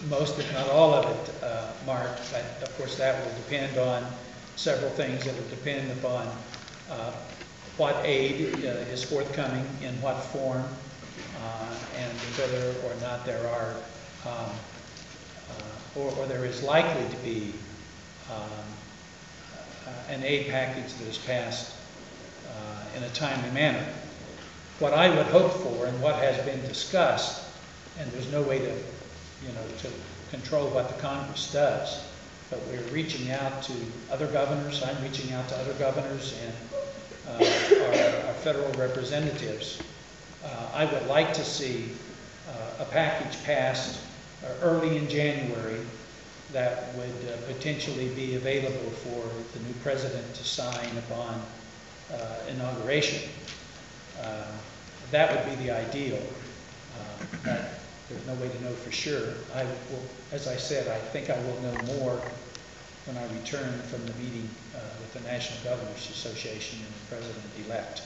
most, if not all of it, Mark. But of course, that will depend on several things. It will depend upon what aid is forthcoming, in what form, and whether or not there are, or there is likely to be an aid package that is passed in a timely manner. What I would hope for, and what has been discussed, and there's no way to, to control what the Congress does, but we're reaching out to other governors. I'm reaching out to other governors and our federal representatives. I would like to see a package passed early in January that would potentially be available for the new president to sign upon inauguration. That would be the ideal, but there's no way to know for sure. I will, as I said, I think I will know more when I return from the meeting with the National Governors Association and the president-elect.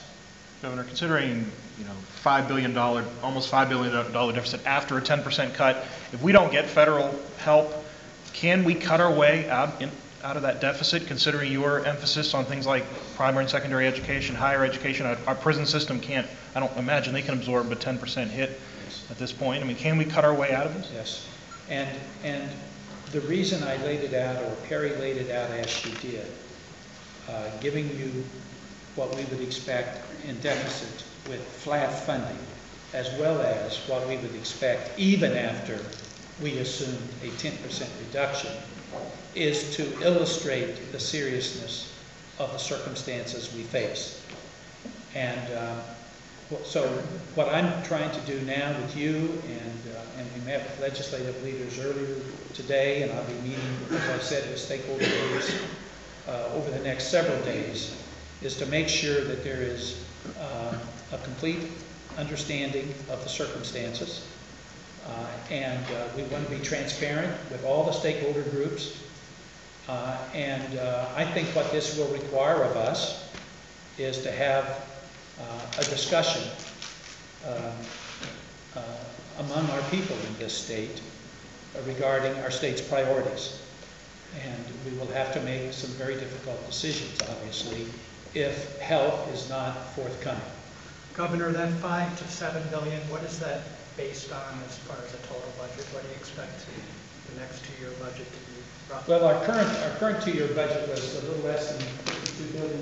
Governor, considering $5 billion, almost $5 billion deficit after a 10% cut, if we don't get federal help, can we cut our way out of that deficit, considering your emphasis on things like primary and secondary education, higher education? Our prison system can't, I don't imagine they can absorb a 10% hit at this point. I mean, can we cut our way out of this? Yes. And the reason I laid it out, or Perry laid it out as she did, giving you what we would expect in deficit with flat funding, as well as what we would expect even after we assumed a 10% reduction, is to illustrate the seriousness of the circumstances we face. And so what I'm trying to do now with you, and we met with legislative leaders earlier today, and I'll be meeting, as I said, with stakeholder groups over the next several days, is to make sure that there is a complete understanding of the circumstances. And we want to be transparent with all the stakeholder groups. And I think what this will require of us is to have a discussion among our people in this state regarding our state's priorities. And we will have to make some very difficult decisions, obviously, if help is not forthcoming. Governor, that $5 to $7 billion, what is that based on as far as a total budget? What do you expect the next two-year budget to be roughly? Well, our current two-year budget was a little less than $2 billion.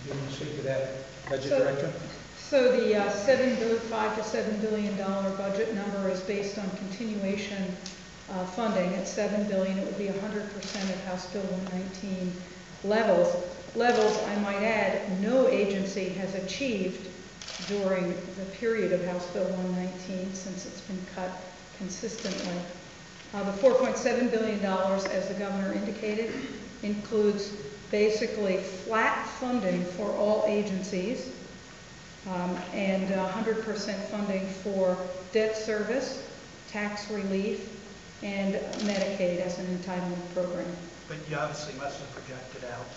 You want to speak to that, Budget Director? So the $5 to $7 billion budget number is based on continuation funding at $7 billion. It would be 100% of House Bill 119 levels. I might add, no agency has achieved during the period of House Bill 119 since it's been cut consistently. The $4.7 billion, as the governor indicated, includes basically flat funding for all agencies and 100% funding for debt service, tax relief, and Medicaid as an entitlement program. But you obviously must have projected out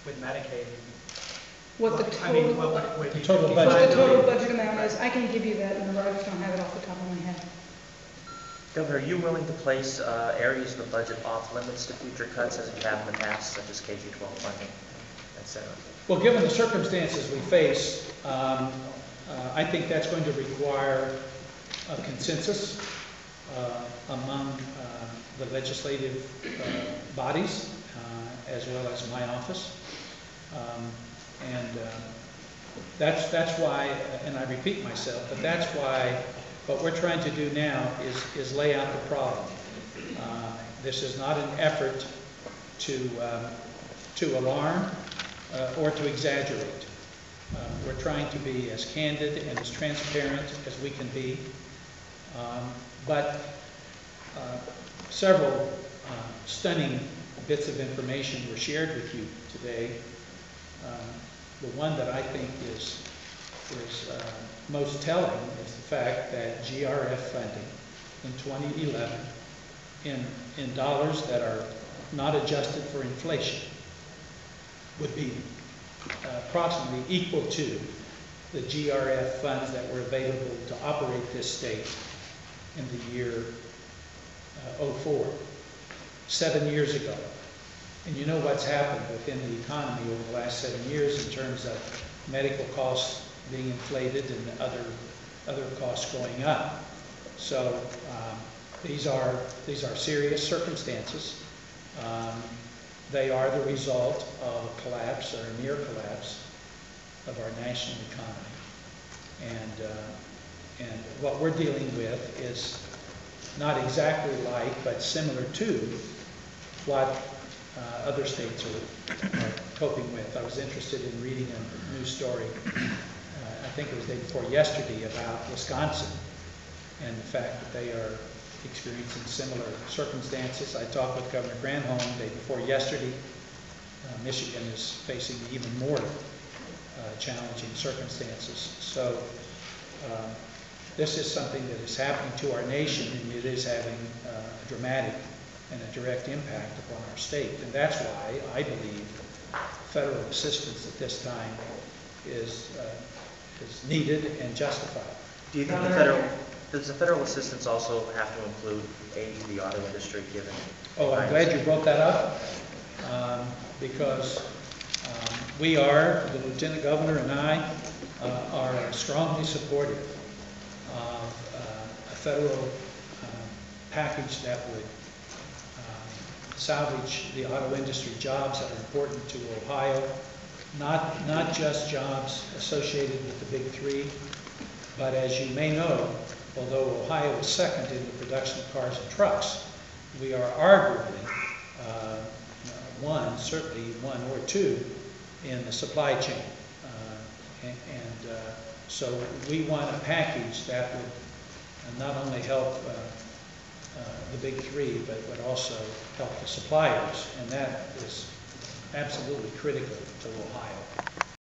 with Medicaid. What the total budget amount is, I can give you that number, I just don't have it off the top of my head. Governor, are you willing to place areas of the budget off limits to future cuts as you have in the past, such as KG-12 funding, etc.? Well, given the circumstances we face, I think that's going to require a consensus among the legislative bodies, as well as my office. That's why, and I repeat myself, but that's why what we're trying to do now is lay out the problem. This is not an effort to alarm or to exaggerate. We're trying to be as candid and as transparent as we can be. But several stunning bits of information were shared with you today. The one that I think is most telling is the fact that GRF funding in 2011, in dollars that are not adjusted for inflation, would be approximately equal to the GRF funds that were available to operate this state in the year '04, 7 years ago. And you know what's happened within the economy over the last 7 years in terms of medical costs being inflated and other costs going up. So these are serious circumstances. They are the result of a collapse or a near collapse of our national economy. And what we're dealing with is not exactly like, but similar to what other states are coping with. I was interested in reading a news story, I think it was the day before yesterday, about Wisconsin and the fact that they are experiencing similar circumstances. I talked with Governor Granholm the day before yesterday. Michigan is facing even more challenging circumstances. So this is something that is happening to our nation, and it is having a dramatic and a direct impact upon our state. And that's why I believe federal assistance at this time is needed and justified. Do you think does the federal assistance also have to include aid to the auto industry given? Oh, I'm glad you brought that up, because we are, the Lieutenant Governor and I, are strongly supportive of a federal package that would salvage the auto industry jobs that are important to Ohio, not just jobs associated with the big three, but as you may know, although Ohio is second in the production of cars and trucks, we are arguably certainly one or two in the supply chain. So we want a package that would not only help the big three, but would also help the suppliers, and that is absolutely critical to Ohio.